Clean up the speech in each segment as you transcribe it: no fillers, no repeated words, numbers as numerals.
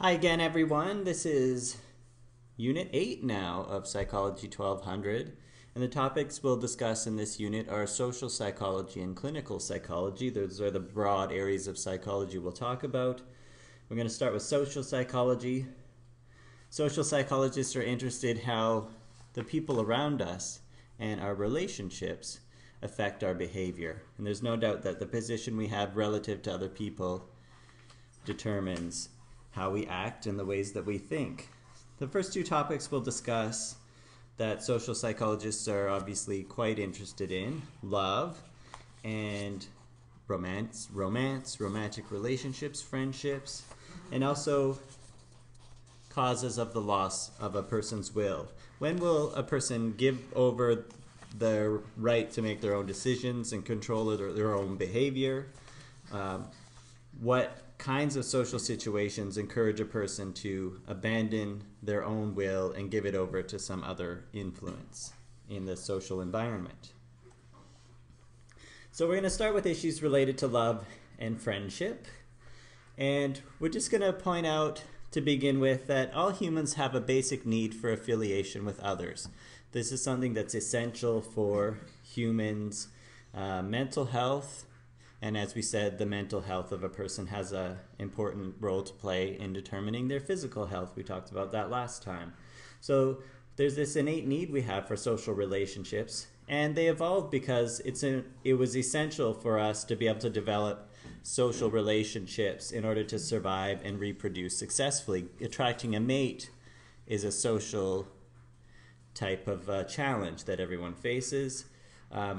Hi again, everyone. This is Unit 8 now of Psychology 1200. And the topics we'll discuss in this unit are social psychology and clinical psychology. Those are the broad areas of psychology we'll talk about. We're going to start with social psychology. Social psychologists are interested in how the people around us and our relationships affect our behavior. And there's no doubt that the position we have relative to other people determines how we act and the ways that we think. The first two topics we'll discuss that social psychologists are obviously quite interested in: love and romantic relationships, friendships, and also causes of the loss of a person's will. When will a person give over their right to make their own decisions and control their own behavior? What kinds of social situations encourage a person to abandon their own will and give it over to some other influence in the social environment? So we're going to start with issues related to love and friendship. And we're just going to point out to begin with that all humans have a basic need for affiliation with others. This is something that's essential for humans' mental health. And as we said, the mental health of a person has an important role to play in determining their physical health. We talked about that last time. So there's this innate need we have for social relationships, and they evolved because it was essential for us to be able to develop social relationships in order to survive and reproduce successfully. Attracting a mate is a social type of challenge that everyone faces.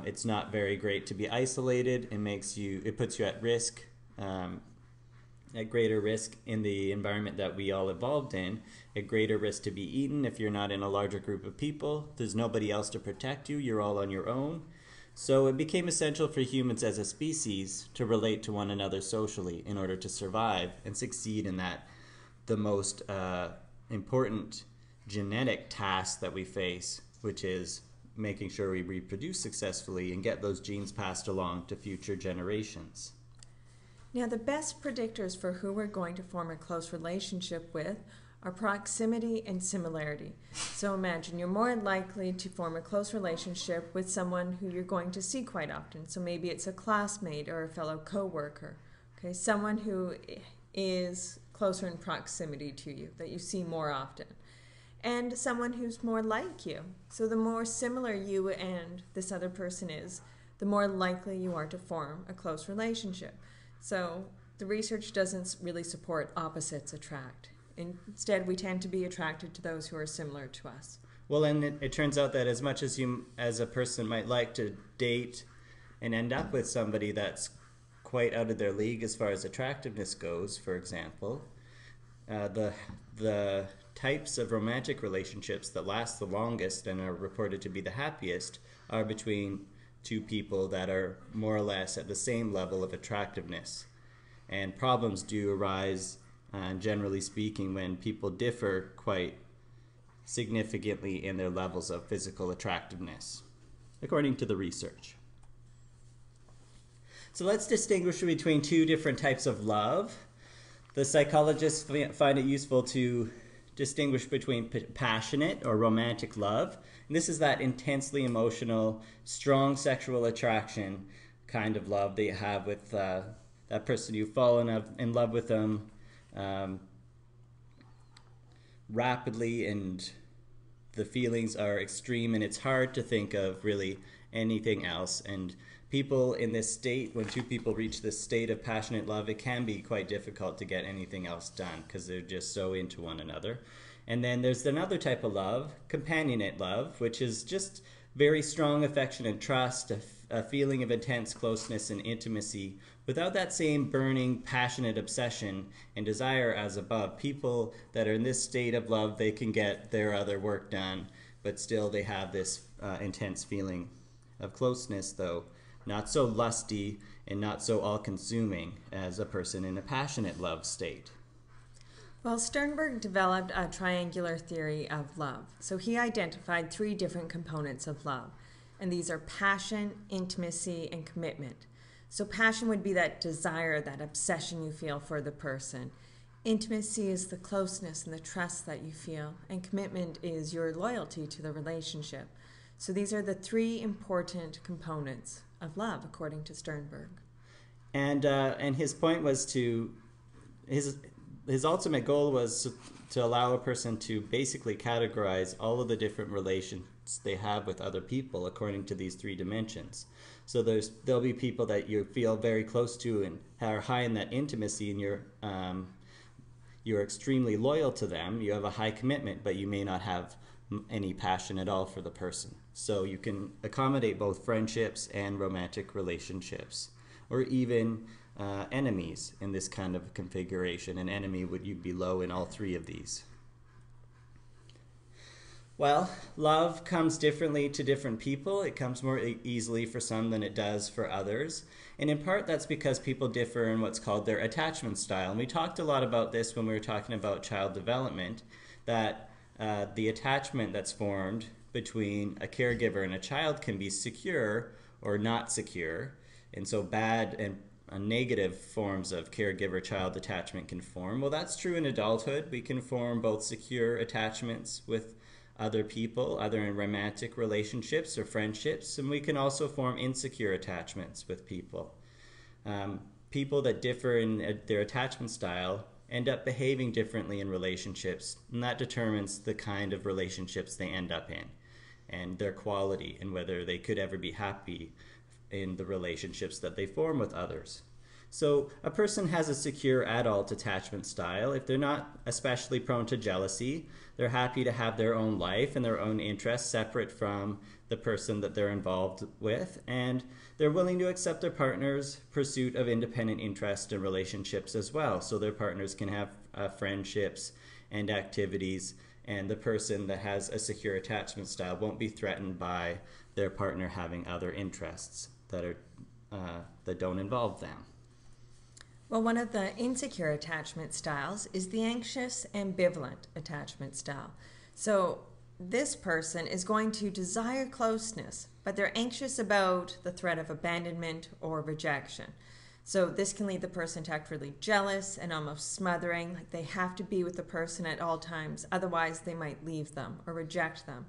It's not very great to be isolated. It puts you at risk, at greater risk in the environment that we all evolved in, at greater risk to be eaten if you're not in a larger group of people. There's nobody else to protect you. You're all on your own. So it became essential for humans as a species to relate to one another socially in order to survive and succeed in that, the most important genetic task that we face, which is making sure we reproduce successfully and get those genes passed along to future generations. Now, the best predictors for who we're going to form a close relationship with are proximity and similarity. So imagine you're more likely to form a close relationship with someone who you're going to see quite often. So maybe it's a classmate or a fellow coworker, okay? Someone who is closer in proximity to you, that you see more often. And someone who's more like you. So the more similar you and this other person is, the more likely you are to form a close relationship. So the research doesn't really support opposites attract. Instead, we tend to be attracted to those who are similar to us. Well, and it turns out that as much as you, as a person, might like to date and end up with somebody that's quite out of their league as far as attractiveness goes, for example, the types of romantic relationships that last the longest and are reported to be the happiest are between two people that are more or less at the same level of attractiveness. And problems do arise, generally speaking, when people differ quite significantly in their levels of physical attractiveness, according to the research. So let's distinguish between two different types of love. The psychologists find it useful to distinguish between passionate or romantic love. And this is that intensely emotional, strong sexual attraction kind of love that you have with that person. You fall in love with them rapidly, and the feelings are extreme, and it's hard to think of really anything else. And people in this state, when two people reach this state of passionate love, it can be quite difficult to get anything else done because they're just so into one another. And then there's another type of love, companionate love, which is just very strong affection and trust, a feeling of intense closeness and intimacy without that same burning, passionate obsession and desire as above. People that are in this state of love, they can get their other work done, but still they have this intense feeling of closeness, though not so lusty and not so all-consuming as a person in a passionate love state. Well, Sternberg developed a triangular theory of love. So he identified three different components of love, and these are passion, intimacy, and commitment. So passion would be that desire, that obsession you feel for the person. Intimacy is the closeness and the trust that you feel, and commitment is your loyalty to the relationship. So these are the three important components of love, according to Sternberg. And his point was his ultimate goal was to allow a person to basically categorize all of the different relations they have with other people according to these three dimensions. So there'll be people that you feel very close to and are high in that intimacy, and you're extremely loyal to them. You have a high commitment, but you may not have any passion at all for the person. So you can accommodate both friendships and romantic relationships, or even enemies in this kind of configuration. An enemy you'd be low in all three of these. Well, love comes differently to different people. It comes more easily for some than it does for others. And in part, that's because people differ in what's called their attachment style. And we talked a lot about this when we were talking about child development, that the attachment that's formed between a caregiver and a child can be secure or not secure. And so bad and negative forms of caregiver-child attachment can form. Well, that's true in adulthood. We can form both secure attachments with other people, either in romantic relationships or friendships, and we can also form insecure attachments with people. People that differ in their attachment style end up behaving differently in relationships, and that determines the kind of relationships they end up in and their quality and whether they could ever be happy in the relationships that they form with others. So a person has a secure adult attachment style if they're not especially prone to jealousy. They're happy to have their own life and their own interests separate from the person that they're involved with, and they're willing to accept their partner's pursuit of independent interest in relationships as well. So their partners can have friendships and activities, and the person that has a secure attachment style won't be threatened by their partner having other interests that don't involve them. Well, one of the insecure attachment styles is the anxious ambivalent attachment style. So this person is going to desire closeness, but they're anxious about the threat of abandonment or rejection. So this can lead the person to act really jealous and almost smothering, like they have to be with the person at all times, otherwise they might leave them or reject them.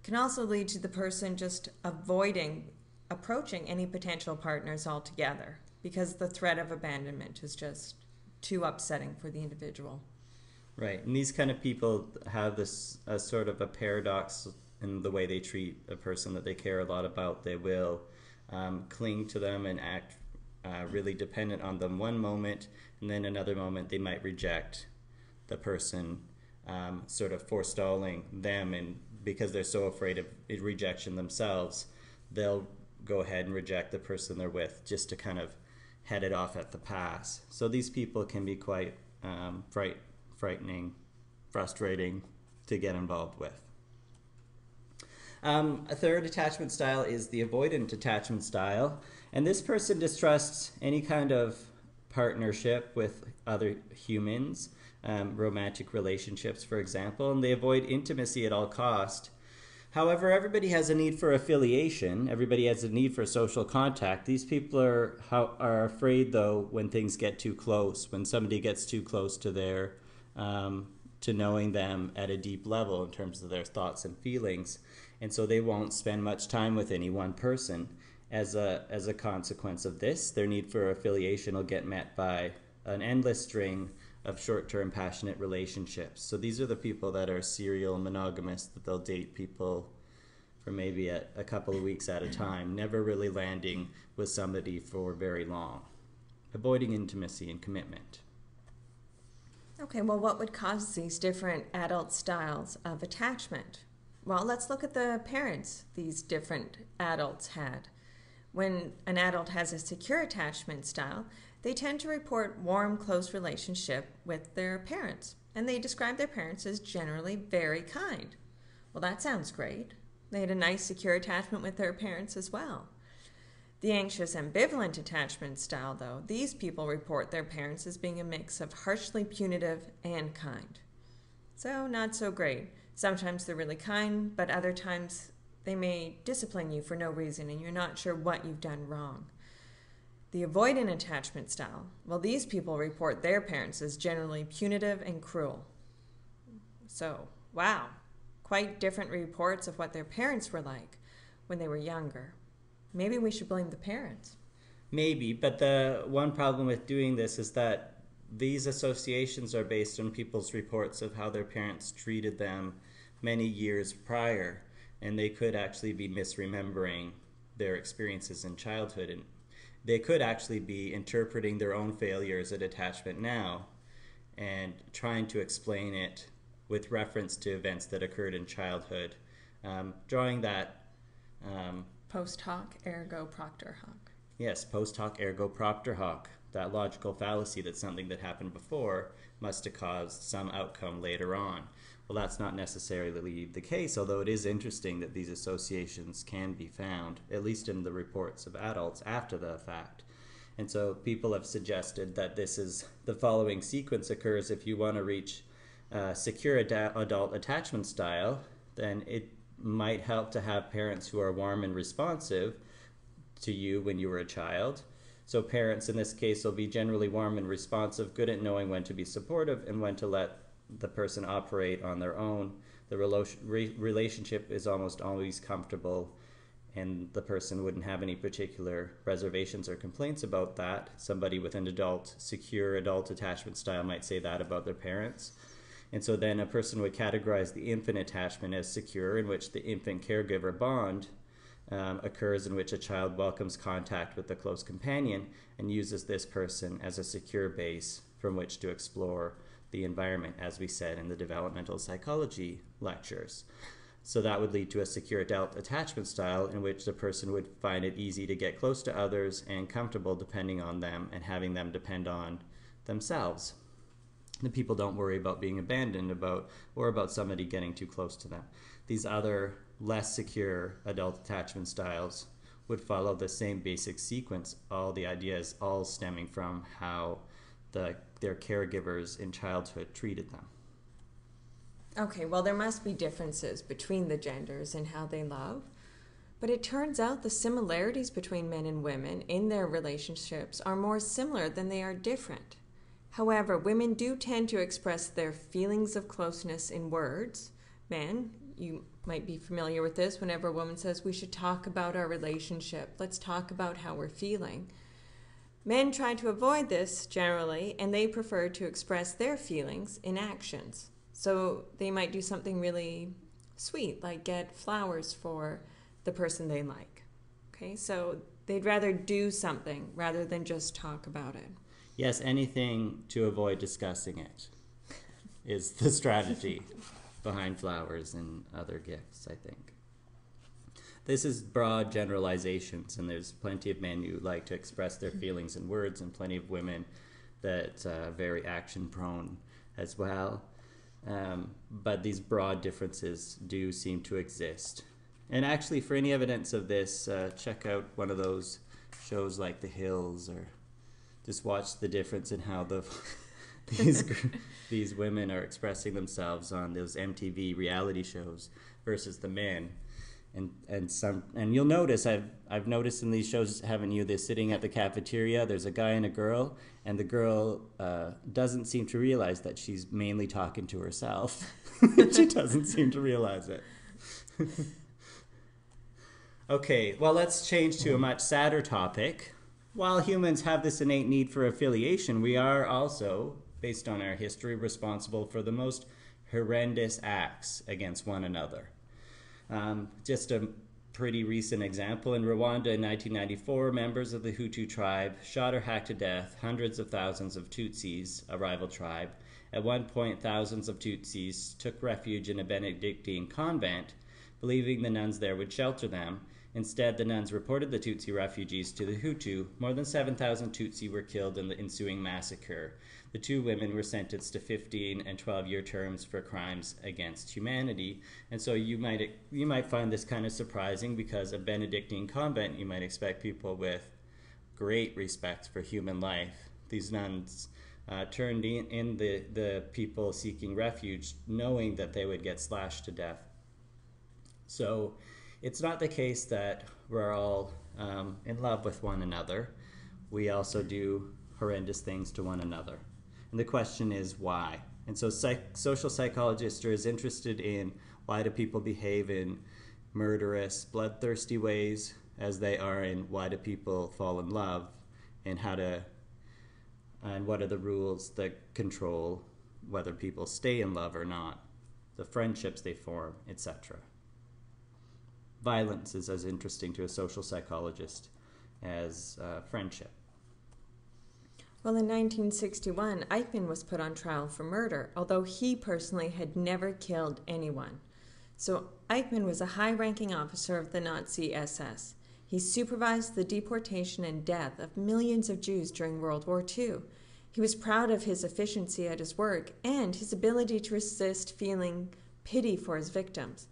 It can also lead to the person just avoiding approaching any potential partners altogether, because the threat of abandonment is just too upsetting for the individual. Right, and these kind of people have this sort of a paradox in the way they treat a person that they care a lot about. They will cling to them and act really dependent on them one moment, and then another moment they might reject the person, sort of forestalling them, and because they're so afraid of rejection themselves, they'll go ahead and reject the person they're with just to kind of head it off at the pass. So these people can be quite frightening, frustrating to get involved with. A third attachment style is the avoidant attachment style, and this person distrusts any kind of partnership with other humans, romantic relationships, for example, and they avoid intimacy at all cost. However, everybody has a need for affiliation. Everybody has a need for social contact. These people are afraid, though, when things get too close, when somebody gets too close to their to knowing them at a deep level in terms of their thoughts and feelings, and so they won't spend much time with any one person. As a consequence of this, their need for affiliation will get met by an endless string of short-term passionate relationships. So these are the people that are serial monogamous, that they'll date people for maybe a couple of weeks at a time, never really landing with somebody for very long, avoiding intimacy and commitment. Okay, well, what would cause these different adult styles of attachment? Well, let's look at the parents these different adults had. When an adult has a secure attachment style, they tend to report warm, close relationship with their parents, and they describe their parents as generally very kind. Well, that sounds great. They had a nice, secure attachment with their parents as well. The anxious, ambivalent attachment style, though, these people report their parents as being a mix of harshly punitive and kind. So, not so great. Sometimes they're really kind, but other times they may discipline you for no reason and you're not sure what you've done wrong. The avoidant attachment style, well, these people report their parents as generally punitive and cruel. So, wow, quite different reports of what their parents were like when they were younger. Maybe we should blame the parents. Maybe, but the one problem with doing this is that these associations are based on people's reports of how their parents treated them many years prior, and they could actually be misremembering their experiences in childhood, and they could actually be interpreting their own failures at attachment now and trying to explain it with reference to events that occurred in childhood, drawing that Post hoc, ergo propter hoc. yes, post hoc ergo propter hoc, that logical fallacy that something that happened before must have caused some outcome later on. Well, that's not necessarily the case, although it is interesting that these associations can be found, at least in the reports of adults after the fact. And so people have suggested that the following sequence occurs if you want to reach secure adult attachment style, then it might help to have parents who are warm and responsive to you when you were a child. So parents in this case will be generally warm and responsive, good at knowing when to be supportive and when to let the person operate on their own. The relationship is almost always comfortable, and the person wouldn't have any particular reservations or complaints about that. Somebody with an secure adult attachment style might say that about their parents. And so then a person would categorize the infant attachment as secure, in which the infant caregiver bond occurs, in which a child welcomes contact with a close companion and uses this person as a secure base from which to explore the environment, as we said in the developmental psychology lectures. So that would lead to a secure adult attachment style in which the person would find it easy to get close to others and comfortable depending on them and having them depend on themselves. The people don't worry about being abandoned or about somebody getting too close to them. These other less secure adult attachment styles would follow the same basic sequence. All the ideas all stemming from how their caregivers in childhood treated them. Okay, well, there must be differences between the genders in how they love, but it turns out the similarities between men and women in their relationships are more similar than they are different. However, women do tend to express their feelings of closeness in words. Men, you might be familiar with this, whenever a woman says, we should talk about our relationship, let's talk about how we're feeling. Men try to avoid this generally, and they prefer to express their feelings in actions. So they might do something really sweet, like get flowers for the person they like. Okay, so they'd rather do something rather than just talk about it. Yes, anything to avoid discussing it is the strategy behind flowers and other gifts, I think. This is broad generalizations, and there's plenty of men who like to express their feelings in words, and plenty of women that are very action-prone as well. But these broad differences do seem to exist. And actually, for any evidence of this, check out one of those shows like The Hills, or just watch the difference in how these women are expressing themselves on those MTV reality shows versus the men. And you'll notice, I've noticed in these shows, haven't you? They're sitting at the cafeteria. There's a guy and a girl, and the girl doesn't seem to realize that she's mainly talking to herself. She doesn't seem to realize it. Okay, well, let's change to a much sadder topic. While humans have this innate need for affiliation, we are also, based on our history, responsible for the most horrendous acts against one another. Just a pretty recent example, in Rwanda in 1994, members of the Hutu tribe shot or hacked to death hundreds of thousands of Tutsis, a rival tribe. At one point, thousands of Tutsis took refuge in a Benedictine convent, believing the nuns there would shelter them. Instead, the nuns reported the Tutsi refugees to the Hutu. More than 7,000 Tutsi were killed in the ensuing massacre. The two women were sentenced to 15 and 12-year terms for crimes against humanity. And so you might find this kind of surprising, because a Benedictine convent, you might expect people with great respect for human life. These nuns turned in the people seeking refuge, knowing that they would get slashed to death. So it's not the case that we're all in love with one another. we also do horrendous things to one another. And the question is why? And so social psychologists are as interested in why do people behave in murderous, bloodthirsty ways as they are in why do people fall in love, and what are the rules that control whether people stay in love or not, the friendships they form, etc. Violence is as interesting to a social psychologist as friendship. Well, in 1961, Eichmann was put on trial for murder, although he personally had never killed anyone. So Eichmann was a high-ranking officer of the Nazi SS. He supervised the deportation and death of millions of Jews during World War II. He was proud of his efficiency at his work and his ability to resist feeling pity for his victims.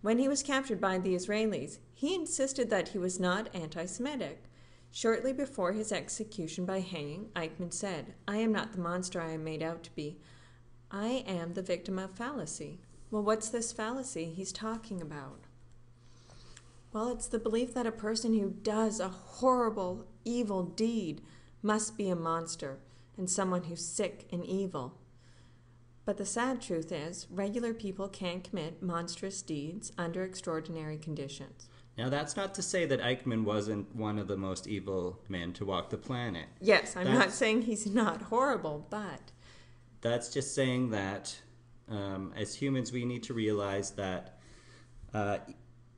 When he was captured by the Israelis, he insisted that he was not anti-Semitic. Shortly before his execution by hanging, Eichmann said, "I am not the monster I am made out to be. I am the victim of fallacy." Well, what's this fallacy he's talking about? Well, it's the belief that a person who does a horrible, evil deed must be a monster and someone who's sick and evil. But the sad truth is, regular people can commit monstrous deeds under extraordinary conditions. Now, that's not to say that Eichmann wasn't one of the most evil men to walk the planet. Yes, I'm not saying he's not horrible, but... That's just saying that as humans we need to realize that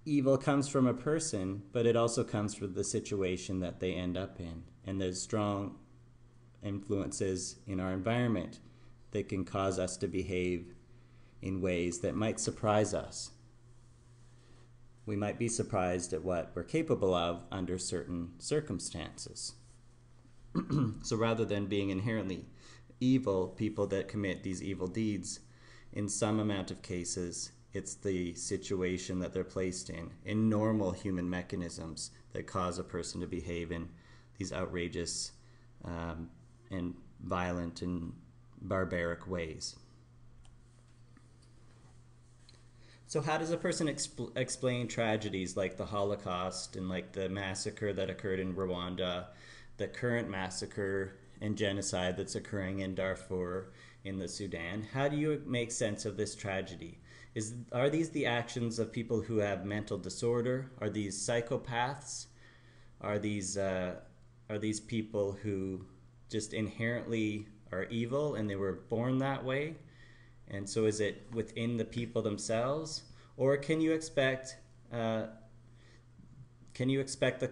evil comes from a person, but it also comes from the situation that they end up in. And there's strong influences in our environment that can cause us to behave in ways that might surprise us. We might be surprised at what we're capable of under certain circumstances. So rather than being inherently evil, people that commit these evil deeds, in some amount of cases, it's the situation that they're placed in normal human mechanisms that cause a person to behave in these outrageous and violent and barbaric ways. So how does a person explain tragedies like the Holocaust and like the massacre that occurred in Rwanda, the current massacre and genocide that's occurring in Darfur in the Sudan? How do you make sense of this tragedy? Are these the actions of people who have mental disorder? Are these psychopaths? Are these people who just inherently are evil and they were born that way? And so is it within the people themselves? Or can you expect the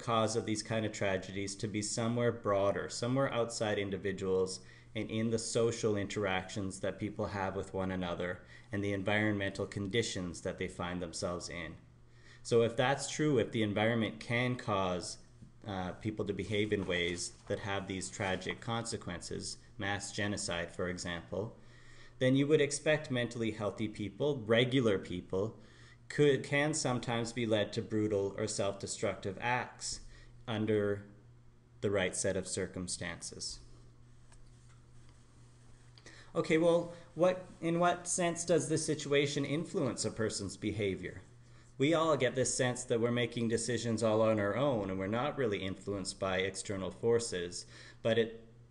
cause of these kind of tragedies to be somewhere broader, somewhere outside individuals and in the social interactions that people have with one another and the environmental conditions that they find themselves in? So if that's true, if the environment can cause people to behave in ways that have these tragic consequences, mass genocide, for example, then you would expect mentally healthy people, regular people, can sometimes be led to brutal or self-destructive acts under the right set of circumstances. Okay, well, in what sense does this situation influence a person's behavior? We all get this sense that we're making decisions all on our own and we're not really influenced by external forces, but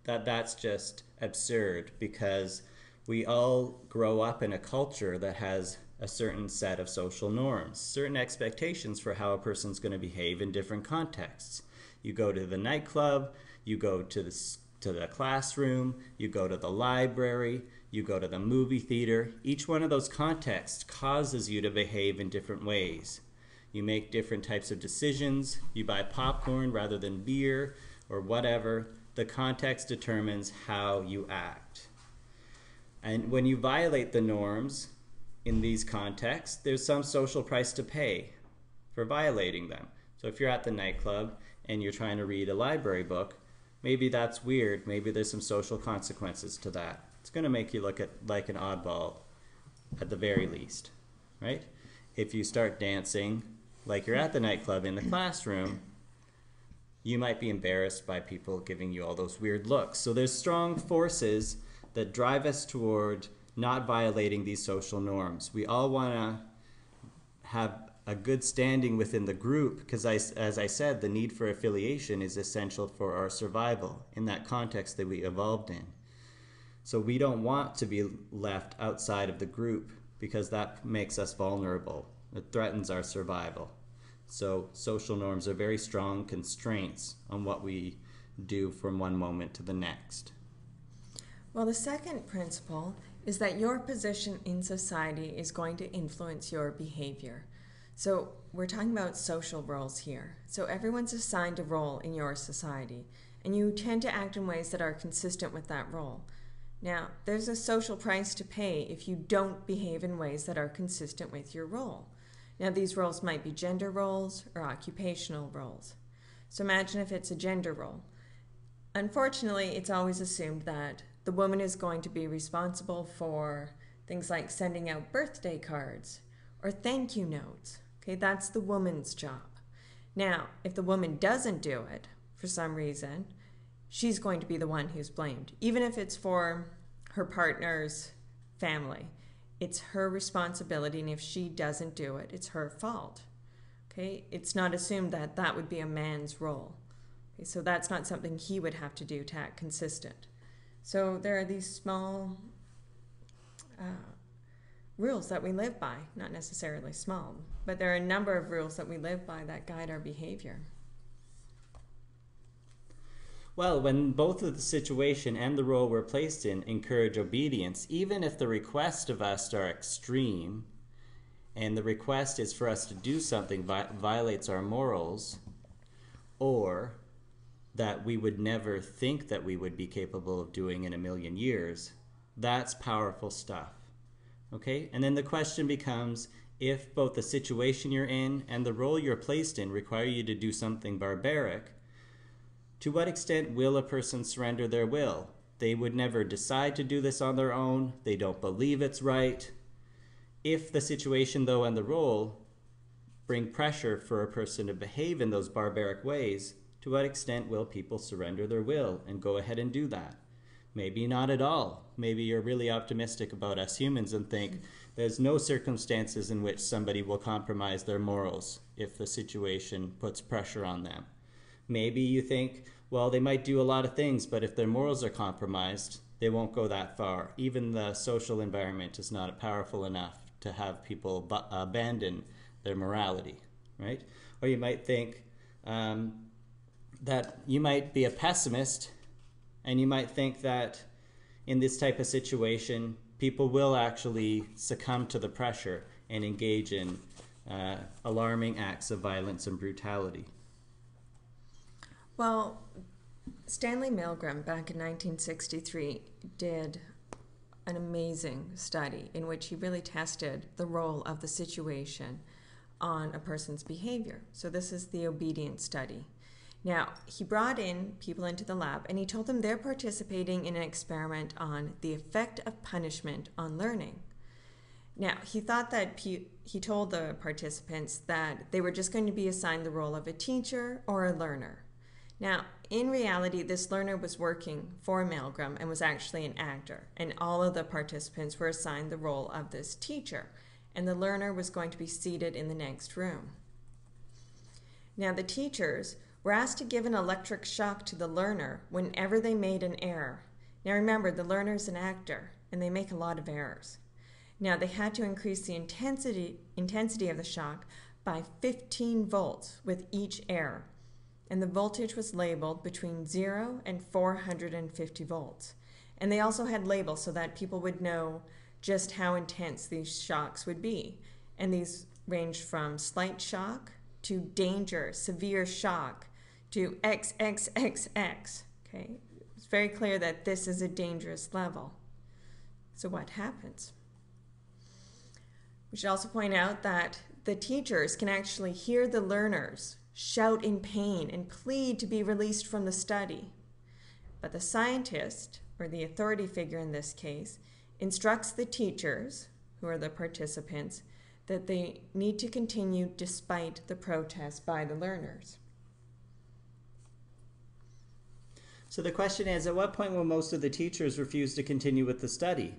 that's just absurd because we all grow up in a culture that has a certain set of social norms, certain expectations for how a person's going to behave in different contexts. You go to the nightclub, you go to the classroom, you go to the library, you go to the movie theater. Each one of those contexts causes you to behave in different ways. You make different types of decisions. You buy popcorn rather than beer or whatever. The context determines how you act. And when you violate the norms in these contexts, there's some social price to pay for violating them. So if you're at the nightclub and you're trying to read a library book, maybe that's weird. Maybe there's some social consequences to that. It's going to make you look like an oddball at the very least, right? If you start dancing like you're at the nightclub in the classroom, you might be embarrassed by people giving you all those weird looks. So there's strong forces that drive us toward not violating these social norms. We all want to have a good standing within the group, because as I said, the need for affiliation is essential for our survival in that context that we evolved in. So we don't want to be left outside of the group because that makes us vulnerable. It threatens our survival. So social norms are very strong constraints on what we do from one moment to the next. Well, the second principle is that your position in society is going to influence your behavior. So we're talking about social roles here. So everyone's assigned a role in your society, and you tend to act in ways that are consistent with that role. Now, there's a social price to pay if you don't behave in ways that are consistent with your role. Now, these roles might be gender roles or occupational roles. So imagine if it's a gender role. Unfortunately, it's always assumed that the woman is going to be responsible for things like sending out birthday cards or thank you notes. Okay, that's the woman's job. Now, if the woman doesn't do it for some reason, she's going to be the one who's blamed. Even if it's for her partner's family, it's her responsibility, and if she doesn't do it, it's her fault. Okay, it's not assumed that that would be a man's role. Okay, so that's not something he would have to do to act consistent. So there are these small rules that we live by, not necessarily small, but there are a number of rules that we live by that guide our behavior. Well, when both of the situation and the role we're placed in encourage obedience, even if the request of us are extreme, and the request is for us to do something violates our morals, or that we would never think that we would be capable of doing in a million years, that's powerful stuff. Okay? And then the question becomes, if both the situation you're in and the role you're placed in require you to do something barbaric, to what extent will a person surrender their will? They would never decide to do this on their own. They don't believe it's right. If the situation, though, and the role bring pressure for a person to behave in those barbaric ways, to what extent will people surrender their will and go ahead and do that? Maybe not at all. Maybe you're really optimistic about us humans and think there's no circumstances in which somebody will compromise their morals if the situation puts pressure on them. Maybe you think, well, they might do a lot of things, but if their morals are compromised, they won't go that far. Even the social environment is not powerful enough to have people abandon their morality, right? Or you might think that you might be a pessimist, and you might think that in this type of situation, people will actually succumb to the pressure and engage in alarming acts of violence and brutality. Well, Stanley Milgram back in 1963 did an amazing study in which he really tested the role of the situation on a person's behavior. So this is the obedience study. Now, he brought in people into the lab and he told them they're participating in an experiment on the effect of punishment on learning. Now, he thought that he told the participants that they were just going to be assigned the role of a teacher or a learner. Now, in reality, this learner was working for Milgram and was actually an actor, and all of the participants were assigned the role of this teacher, and the learner was going to be seated in the next room. Now, the teachers were asked to give an electric shock to the learner whenever they made an error. Now, remember, the learner's an actor, and they make a lot of errors. Now, they had to increase the intensity of the shock by 15 volts with each error. And the voltage was labeled between 0 and 450 volts. And they also had labels so that people would know just how intense these shocks would be. And these ranged from slight shock to danger, severe shock, to XXXX. Okay? It's very clear that this is a dangerous level. So what happens? We should also point out that the teachers can actually hear the learners shout in pain and plead to be released from the study. But the scientist, or the authority figure in this case, instructs the teachers, who are the participants, that they need to continue despite the protest by the learners. So the question is, at what point will most of the teachers refuse to continue with the study?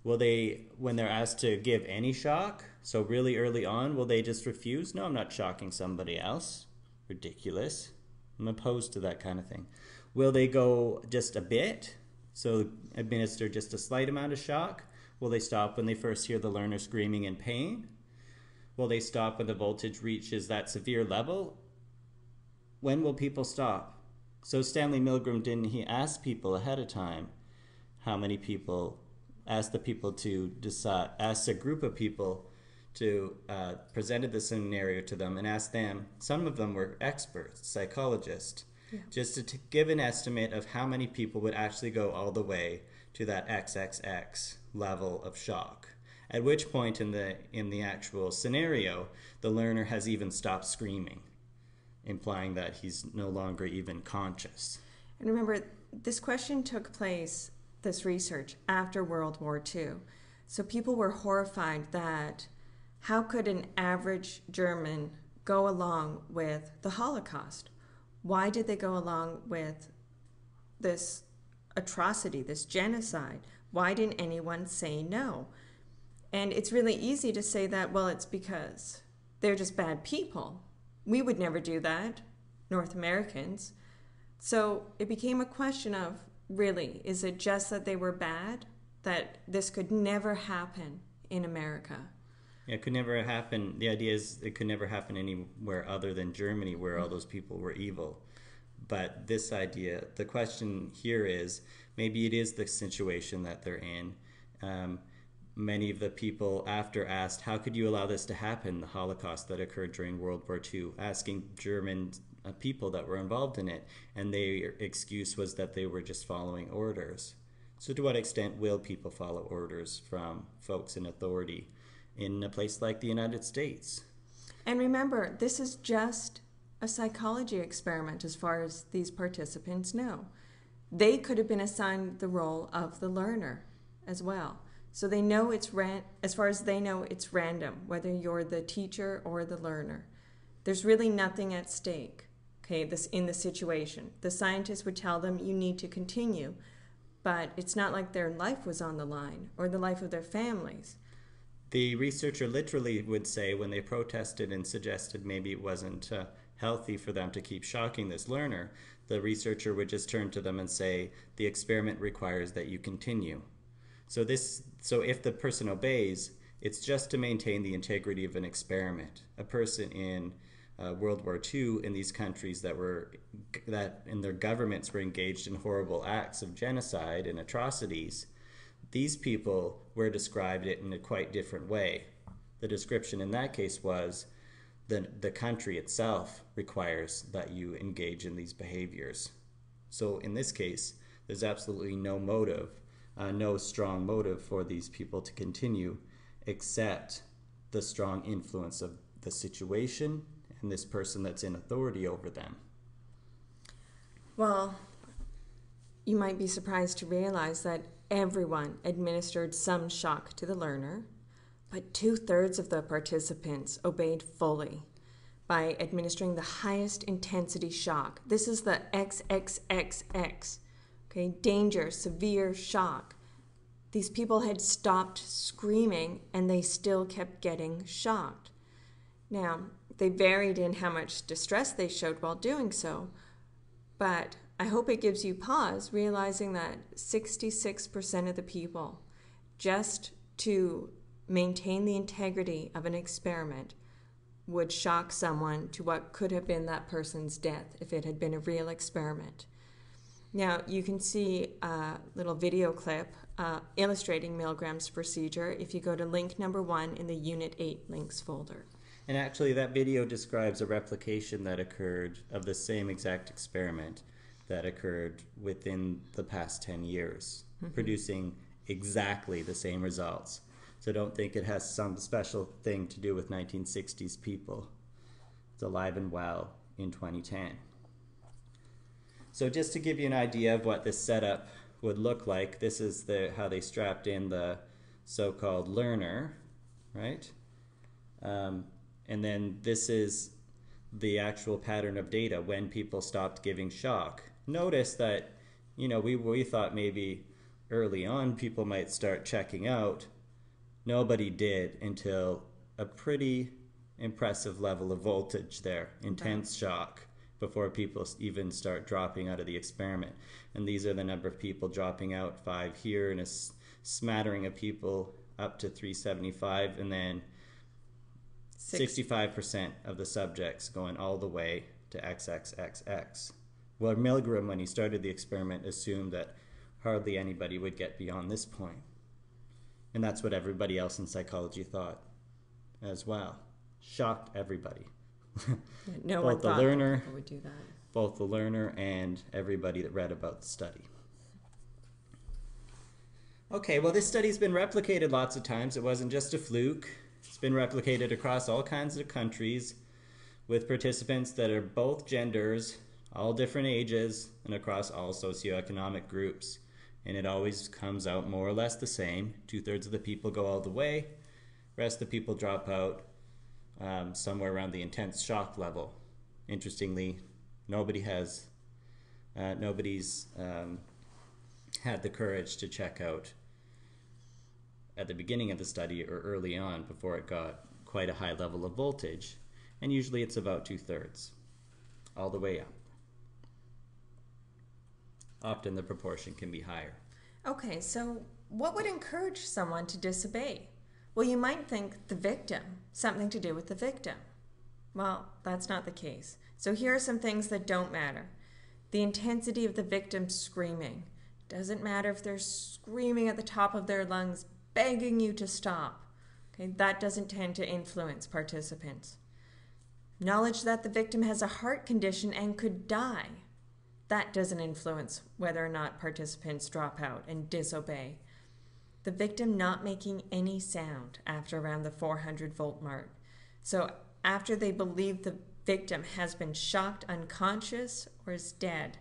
Will they, when they're asked to give any shock, So really early on, will they just refuse? No, I'm not shocking somebody else. Ridiculous. I'm opposed to that kind of thing. Will they go just a bit? So administer just a slight amount of shock? Will they stop when they first hear the learner screaming in pain? Will they stop when the voltage reaches that severe level? When will people stop? So Stanley Milgram, didn't he ask people ahead of time how many people, ask the people to decide, ask a group of people to presented the scenario to them and asked them, some of them were experts, psychologists, just to give an estimate of how many people would actually go all the way to that XXX level of shock. At which point in the actual scenario, the learner has even stopped screaming, implying that he's no longer even conscious. And remember, this question took place, this research, after World War II. So people were horrified that how could an average German go along with the Holocaust? Why did they go along with this atrocity, this genocide? Why didn't anyone say no? And it's really easy to say that, well, it's because they're just bad people. We would never do that, North Americans. So it became a question of, really, is it just that they were bad? That this could never happen in America? Yeah, it could never happen. The idea is it could never happen anywhere other than Germany, where all those people were evil. But this idea, the question here is, maybe it is the situation that they're in. Many of the people after asked, how could you allow this to happen, the Holocaust that occurred during World War II, asking German people that were involved in it, and their excuse was that they were just following orders. So to what extent will people follow orders from folks in authority in a place like the United States? And remember, this is just a psychology experiment as far as these participants know. They could have been assigned the role of the learner as well. So they know as far as they know, it's random, whether you're the teacher or the learner. There's really nothing at stake, okay, in the situation. The scientists would tell them you need to continue, but it's not like their life was on the line or the life of their families. The researcher literally would say, when they protested and suggested maybe it wasn't healthy for them to keep shocking this learner, the researcher would just turn to them and say, the experiment requires that you continue. So if the person obeys, it's just to maintain the integrity of an experiment. A person in World War II in these countries that in their governments were engaged in horrible acts of genocide and atrocities, these people were described it in a quite different way. The description in that case was the country itself requires that you engage in these behaviors. So in this case, there's absolutely no motive, no strong motive for these people to continue, except the strong influence of the situation and this person that's in authority over them. Well, you might be surprised to realize that everyone administered some shock to the learner, but 2/3 of the participants obeyed fully by administering the highest intensity shock. This is the XXXX, okay, danger, severe shock. These people had stopped screaming and they still kept getting shocked. Now, they varied in how much distress they showed while doing so, but I hope it gives you pause realizing that 66% of the people, just to maintain the integrity of an experiment, would shock someone to what could have been that person's death if it had been a real experiment. Now, you can see a little video clip illustrating Milgram's procedure if you go to link number 1 in the Unit 8 links folder. And actually that video describes a replication that occurred of the same exact experiment that occurred within the past 10 years, producing exactly the same results. So don't think it has some special thing to do with 1960s people. It's alive and well in 2010. So just to give you an idea of what this setup would look like, this is how they strapped in the so-called learner, right? And then this is the actual pattern of data when people stopped giving shock. Notice that, we thought maybe early on people might start checking out. Nobody did until a pretty impressive level of voltage there, intense shock, before people even start dropping out of the experiment. And these are the number of people dropping out, 5 here, and a smattering of people up to 375, and then 65% of the subjects going all the way to XXXX. Well, Milgram, when he started the experiment, assumed that hardly anybody would get beyond this point. And that's what everybody else in psychology thought as well. Shocked everybody. No one thought that people would do that. Both the learner and everybody that read about the study. Okay, well, this study's been replicated lots of times. It wasn't just a fluke. It's been replicated across all kinds of countries with participants that are both genders, all different ages, and across all socioeconomic groups. And it always comes out more or less the same. 2/3 of the people go all the way. Rest of the people drop out somewhere around the intense shock level. Interestingly, nobody's had the courage to check out at the beginning of the study or early on before it got quite a high level of voltage. And usually it's about 2/3 all the way up. Often the proportion can be higher. Okay, so what would encourage someone to disobey? Well, you might think the victim, something to do with the victim. Well, that's not the case. So here are some things that don't matter. The intensity of the victim screaming. Doesn't matter if they're screaming at the top of their lungs, begging you to stop. Okay, that doesn't tend to influence participants. Knowledge that the victim has a heart condition and could die. That doesn't influence whether or not participants drop out and disobey. The victim not making any sound after around the 400 volt mark. So after they believe the victim has been shocked unconscious or is dead,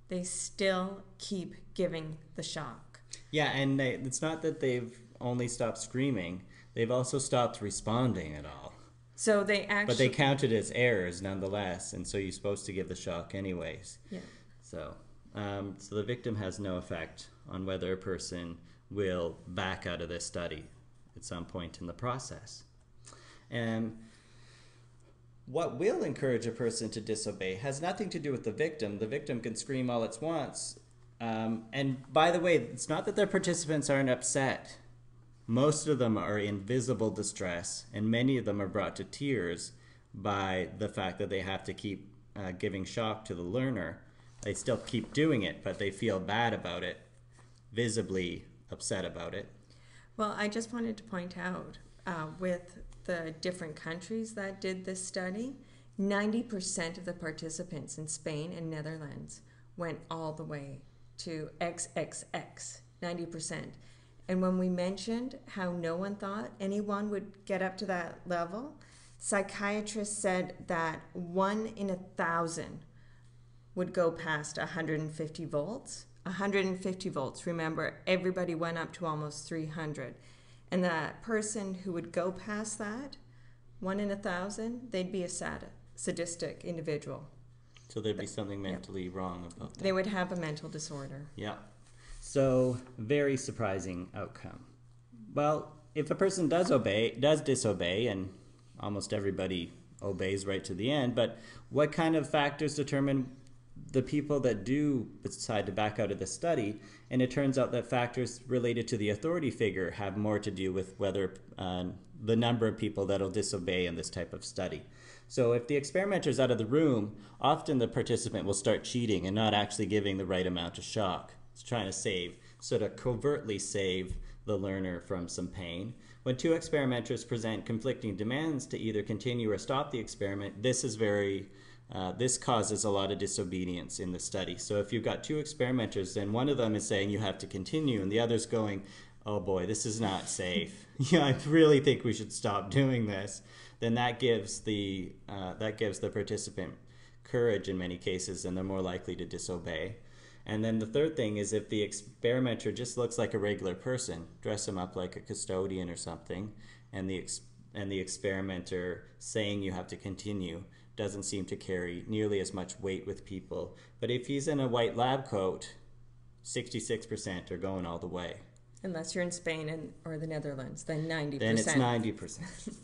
they still keep giving the shock. Yeah, and it's not that they've only stopped screaming, they've also stopped responding at all. So they actually... But they count it as errors nonetheless, and so you're supposed to give the shock anyways. Yeah. So the victim has no effect on whether a person will back out of this study at some point in the process. And what will encourage a person to disobey has nothing to do with the victim. The victim can scream all it wants. And by the way, it's not that their participants aren't upset. Most of them are in visible distress, and many of them are brought to tears by the fact that they have to keep giving shock to the learner. They still keep doing it, but they feel bad about it, visibly upset about it. Well, I just wanted to point out, with the different countries that did this study, 90% of the participants in Spain and Netherlands went all the way to XXX, 90%. And when we mentioned how no one thought anyone would get up to that level, psychiatrists said that 1 in 1,000 would go past 150 volts. 150 volts, remember, everybody went up to almost 300. And that person who would go past that, 1 in 1,000, they'd be a sadistic individual. So there'd be something mentally wrong about that. They would have a mental disorder. Yeah. So, very surprising outcome. Well, if a person does disobey, and almost everybody obeys right to the end, but what kind of factors determine the people that do decide to back out of the study? And it turns out that factors related to the authority figure have more to do with whether the number of people that'll disobey in this type of study. So if the experimenter's out of the room, often the participant will start cheating and not actually giving the right amount of shock. It's trying to sort of covertly save the learner from some pain. When two experimenters present conflicting demands to either continue or stop the experiment, this causes a lot of disobedience in the study. So if you've got two experimenters, then one of them is saying you have to continue, and the other's going, oh boy, this is not safe. I really think we should stop doing this. Then that gives the participant courage in many cases, and they're more likely to disobey. And then the third thing is if the experimenter just looks like a regular person, dress him up like a custodian or something, and the experimenter saying you have to continue doesn't seem to carry nearly as much weight with people. But if he's in a white lab coat, 66% are going all the way. Unless you're in Spain or the Netherlands, then 90%. Then it's 90%.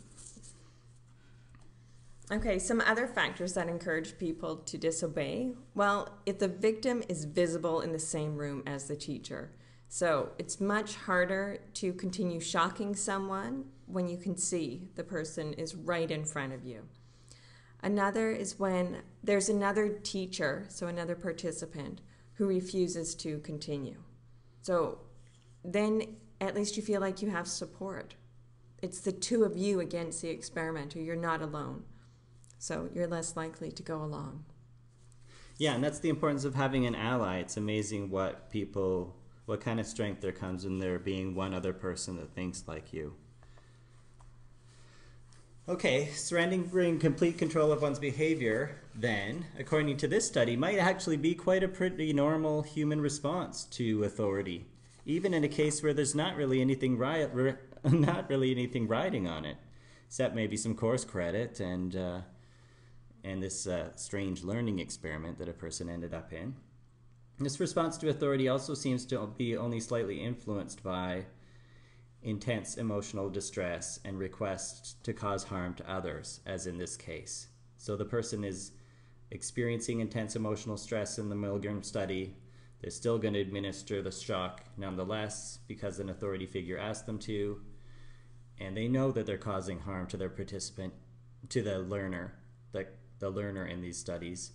Okay, some other factors that encourage people to disobey. Well, if the victim is visible in the same room as the teacher. So it's much harder to continue shocking someone when you can see the person is right in front of you. Another is when there's another teacher, so another participant, who refuses to continue. So then at least you feel like you have support. It's the two of you against the experimenter. You're not alone. So you're less likely to go along. Yeah, and that's the importance of having an ally. It's amazing what kind of strength there comes in there being one other person that thinks like you. Okay, surrendering complete control of one's behavior, then, according to this study, might actually be quite a pretty normal human response to authority, even in a case where there's not really anything riding on it, except maybe some course credit and this strange learning experiment that a person ended up in. This response to authority also seems to be only slightly influenced by intense emotional distress and requests to cause harm to others, as in this case. So the person is experiencing intense emotional stress in the Milgram study. They're still going to administer the shock nonetheless because an authority figure asked them to, and they know that they're causing harm to their participant, to the learner in these studies.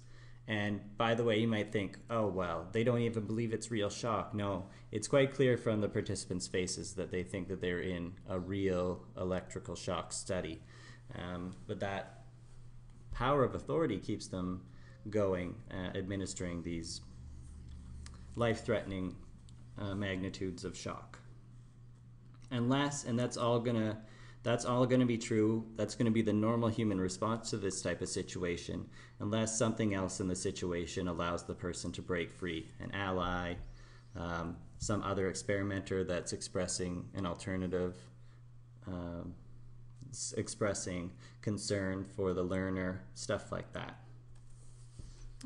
And by the way, you might think, oh, well, they don't even believe it's real shock. No, it's quite clear from the participants' faces that they think that they're in a real electrical shock study. But that power of authority keeps them going, administering these life-threatening magnitudes of shock. And that's all going to be true. That's going to be the normal human response to this type of situation, unless something else in the situation allows the person to break free. An ally, some other experimenter that's expressing an alternative, expressing concern for the learner, stuff like that.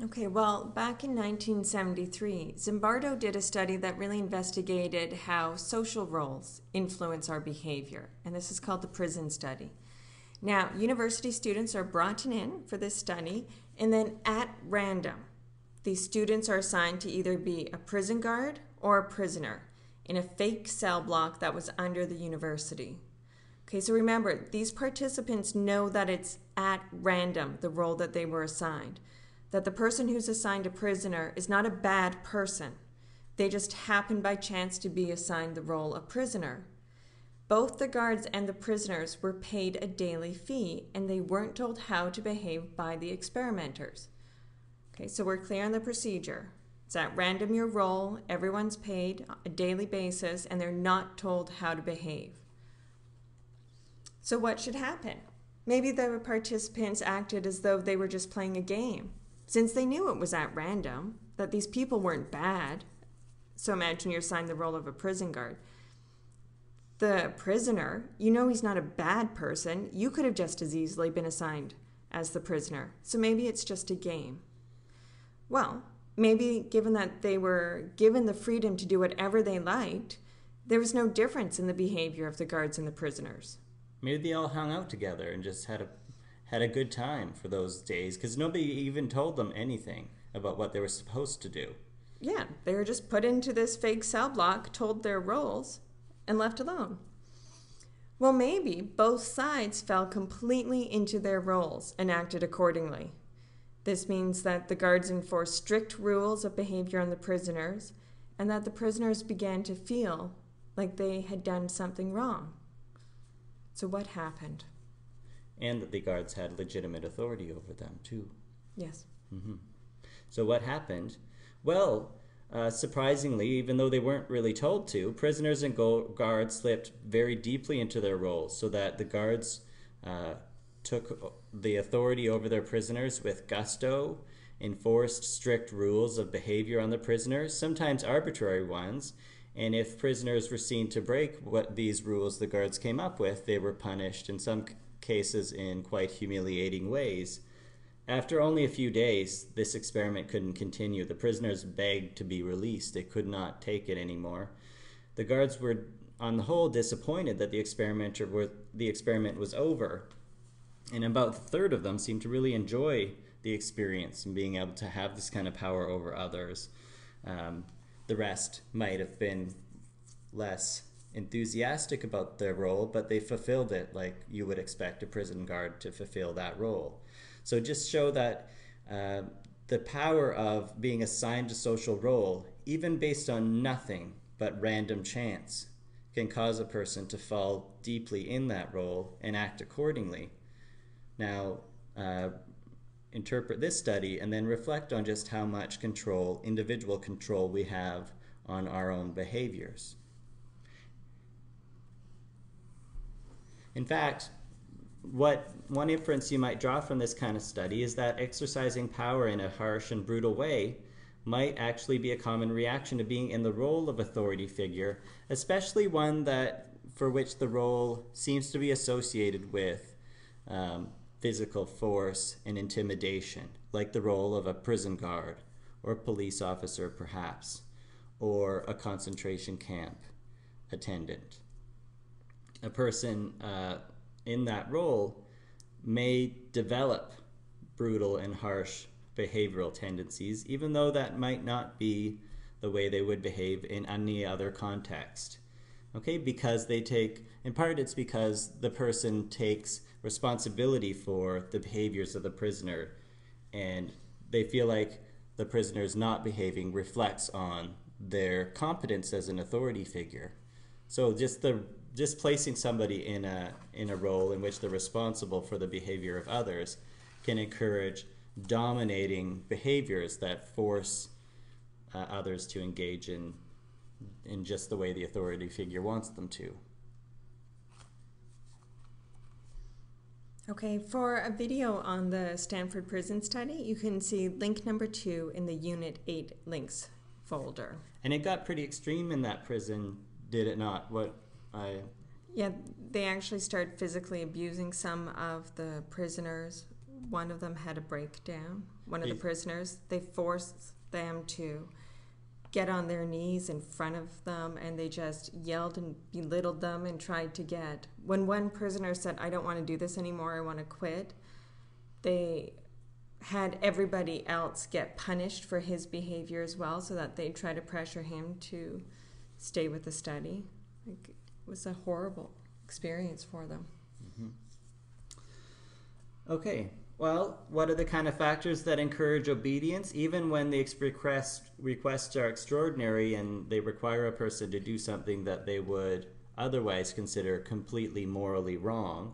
Okay, well, back in 1973, Zimbardo did a study that really investigated how social roles influence our behavior, and this is called the prison study. Now, university students are brought in for this study, and then at random, these students are assigned to either be a prison guard or a prisoner in a fake cell block that was under the university. Okay, so remember, these participants know that it's at random, the role that they were assigned. That the person who's assigned a prisoner is not a bad person. They just happen by chance to be assigned the role of prisoner. Both the guards and the prisoners were paid a daily fee, and they weren't told how to behave by the experimenters. Okay, so we're clear on the procedure. It's at random your role, everyone's paid on a daily basis, and they're not told how to behave. So what should happen? Maybe the participants acted as though they were just playing a game, since they knew it was at random, that these people weren't bad. So imagine you're assigned the role of a prison guard. The prisoner, you know he's not a bad person. You could have just as easily been assigned as the prisoner. So maybe it's just a game. Well, maybe given that they were given the freedom to do whatever they liked, there was no difference in the behavior of the guards and the prisoners. Maybe they all hung out together and just had a good time for those days, because nobody even told them anything about what they were supposed to do. Yeah, they were just put into this fake cell block, told their roles, and left alone. Well, maybe both sides fell completely into their roles and acted accordingly. This means that the guards enforced strict rules of behavior on the prisoners, and that the prisoners began to feel like they had done something wrong. So what happened? And that the guards had legitimate authority over them, too. Yes. Mm-hmm. So what happened? Well, surprisingly, even though they weren't really told to, prisoners and guards slipped very deeply into their roles, so that the guards took the authority over their prisoners with gusto, enforced strict rules of behavior on the prisoners, sometimes arbitrary ones, and if prisoners were seen to break these rules the guards came up with, they were punished, in some cases in quite humiliating ways. After only a few days, this experiment couldn't continue. The prisoners begged to be released. They could not take it anymore. The guards were, on the whole, disappointed that the experiment was over. And about a third of them seem to really enjoy the experience and being able to have this kind of power over others. The rest might have been less enthusiastic about their role, but they fulfilled it like you would expect a prison guard to fulfill that role. So just show that the power of being assigned a social role, even based on nothing but random chance, can cause a person to fall deeply in that role and act accordingly. Now, interpret this study and then reflect on just how much control, individual control, we have on our own behaviors. In fact, one inference you might draw from this kind of study is that exercising power in a harsh and brutal way might actually be a common reaction to being in the role of authority figure, especially one for which the role seems to be associated with physical force and intimidation, like the role of a prison guard or a police officer perhaps, or a concentration camp attendant. A person in that role may develop brutal and harsh behavioral tendencies, even though that might not be the way they would behave in any other context. Okay, because in part it's because the person takes responsibility for the behaviors of the prisoner, and they feel like the prisoner's not behaving reflects on their competence as an authority figure. So just placing somebody in a role in which they're responsible for the behavior of others can encourage dominating behaviors that force others to engage in just the way the authority figure wants them to. Okay, for a video on the Stanford Prison Study, you can see link number 2 in the Unit 8 links folder. And it got pretty extreme in that prison, did it not? Yeah, they actually started physically abusing some of the prisoners. One of them had a breakdown. One of the prisoners, they forced them to get on their knees in front of them, and they just yelled and belittled them and tried to get... When one prisoner said, "I don't want to do this anymore, I want to quit," they had everybody else get punished for his behavior as well, so that they'd try to pressure him to stay with the study. It was a horrible experience for them. Mm-hmm. Okay. Well, what are the kind of factors that encourage obedience, even when the requests are extraordinary and they require a person to do something that they would otherwise consider completely morally wrong?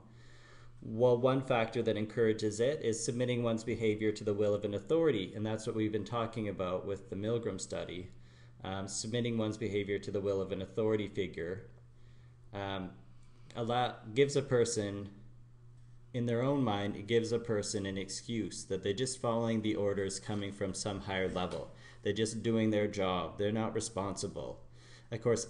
Well, one factor that encourages it is submitting one's behavior to the will of an authority, and that's what we've been talking about with the Milgram study. Submitting one's behavior to the will of an authority figure gives a person... In their own mind, it gives a person an excuse that they're just following the orders coming from some higher level. They're just doing their job. They're not responsible. Of course,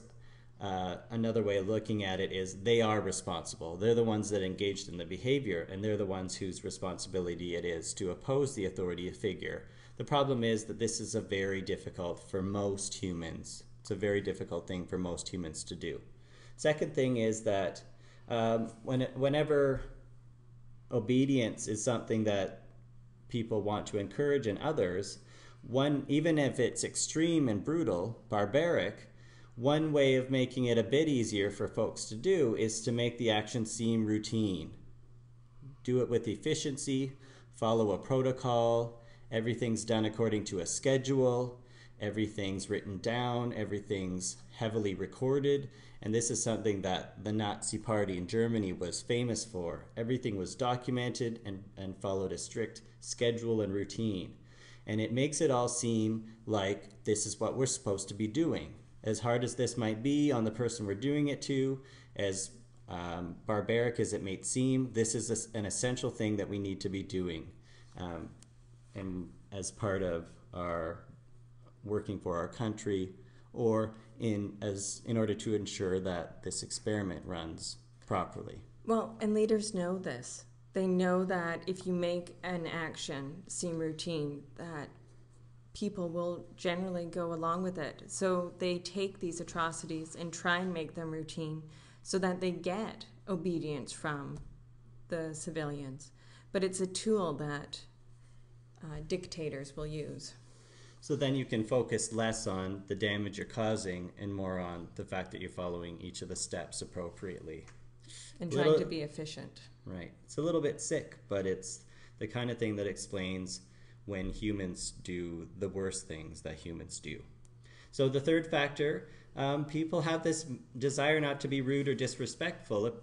another way of looking at it is they are responsible. They're the ones that engaged in the behavior, and they're the ones whose responsibility it is to oppose the authority figure. The problem is that this is very difficult for most humans. It's a very difficult thing for most humans to do. Second thing is that whenever obedience is something that people want to encourage in others, even if it's extreme and brutal, barbaric, one way of making it a bit easier for folks to do is to make the action seem routine. Do it with efficiency, follow a protocol, everything's done according to a schedule, everything's written down, everything's heavily recorded. And this is something that the Nazi Party in Germany was famous for. Everything was documented and followed a strict schedule and routine. And it makes it all seem like this is what we're supposed to be doing. As hard as this might be on the person we're doing it to, as barbaric as it may seem, this is an essential thing that we need to be doing. And as part of our working for our country, or in order to ensure that this experiment runs properly. Well, and leaders know this. They know that if you make an action seem routine, that people will generally go along with it. So they take these atrocities and try and make them routine so that they get obedience from the civilians. But it's a tool that dictators will use. So then you can focus less on the damage you're causing and more on the fact that you're following each of the steps appropriately. And trying to be efficient. Right. It's a little bit sick, but it's the kind of thing that explains when humans do the worst things that humans do. So the third factor, people have this desire not to be rude or disrespectful,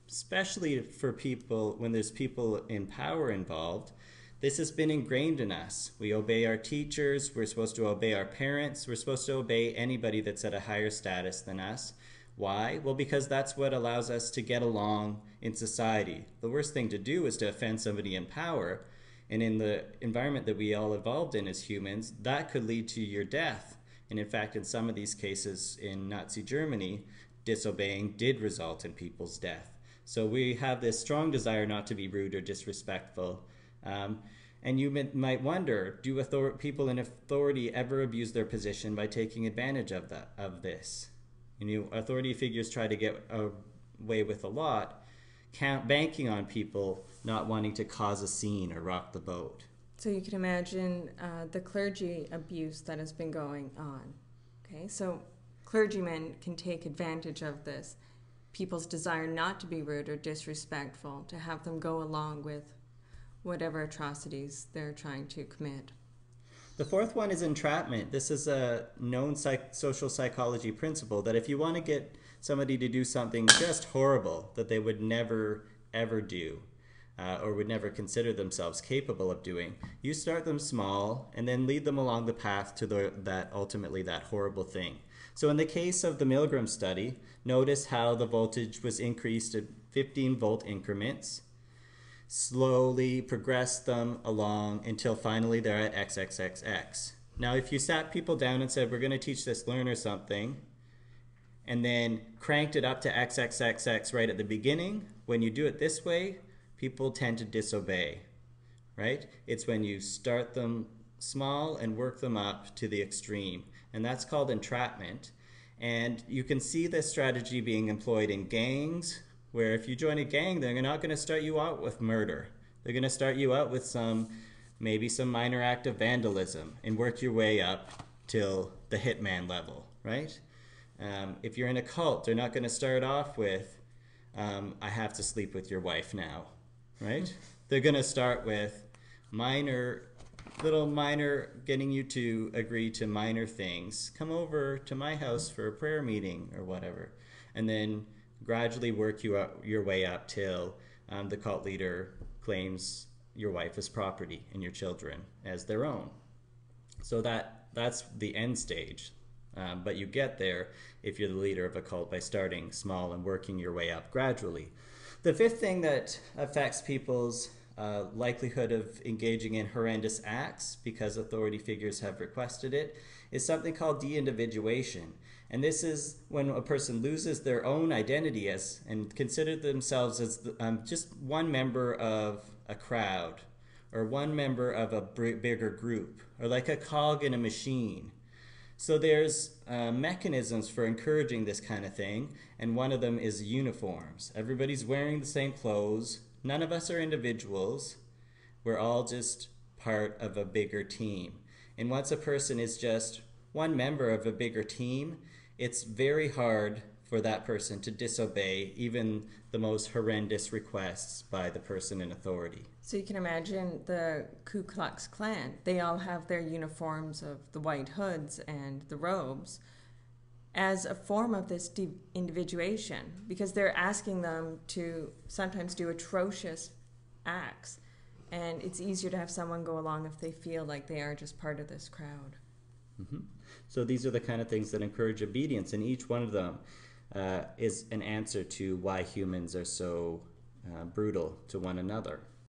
especially for people when there's people in power involved. This has been ingrained in us. We obey our teachers, we're supposed to obey our parents, we're supposed to obey anybody that's at a higher status than us. Why? Well, because that's what allows us to get along in society. The worst thing to do is to offend somebody in power, and in the environment that we all evolved in as humans, that could lead to your death. And in fact, in some of these cases in Nazi Germany, disobeying did result in people's death. So we have this strong desire not to be rude or disrespectful. And you might wonder, do people in authority ever abuse their position by taking advantage of this? Authority figures try to get away with a lot, banking on people not wanting to cause a scene or rock the boat. So you can imagine the clergy abuse that has been going on. Okay, so clergymen can take advantage of this, people's desire not to be rude or disrespectful, to have them go along with whatever atrocities they're trying to commit. The fourth one is entrapment. This is a known social psychology principle that if you want to get somebody to do something just horrible that they would never, ever do, or would never consider themselves capable of doing, you start them small and then lead them along the path to ultimately that horrible thing. So in the case of the Milgram study, notice how the voltage was increased at 15-volt increments. Slowly progress them along until finally they're at XXXX. Now, if you sat people down and said, we're going to teach this learner something, and then cranked it up to XXXX right at the beginning, when you do it this way, people tend to disobey, right? It's when you start them small and work them up to the extreme, and that's called entrapment. And you can see this strategy being employed in gangs, where if you join a gang, they're not going to start you out with murder. They're going to start you out with maybe some minor act of vandalism and work your way up till the hitman level, right? If you're in a cult, they're not going to start off with, I have to sleep with your wife now, right? They're going to start with little minor, getting you to agree to minor things. Come over to my house for a prayer meeting or whatever. And then gradually work your way up till the cult leader claims your wife as property and your children as their own. So that's the end stage. But you get there if you're the leader of a cult by starting small and working your way up gradually. The fifth thing that affects people's likelihood of engaging in horrendous acts, because authority figures have requested it, is something called de-individuation. And this is when a person loses their own identity and consider themselves as just one member of a crowd, or one member of a bigger group, or like a cog in a machine. So there's mechanisms for encouraging this kind of thing, and one of them is uniforms. Everybody's wearing the same clothes. None of us are individuals. We're all just part of a bigger team. And once a person is just one member of a bigger team, it's very hard for that person to disobey even the most horrendous requests by the person in authority. So you can imagine the Ku Klux Klan. They all have their uniforms of the white hoods and the robes as a form of this individuation, because they're asking them to sometimes do atrocious acts. And it's easier to have someone go along if they feel like they are just part of this crowd. Mm-hmm. So these are the kind of things that encourage obedience, and each one of them is an answer to why humans are so brutal to one another.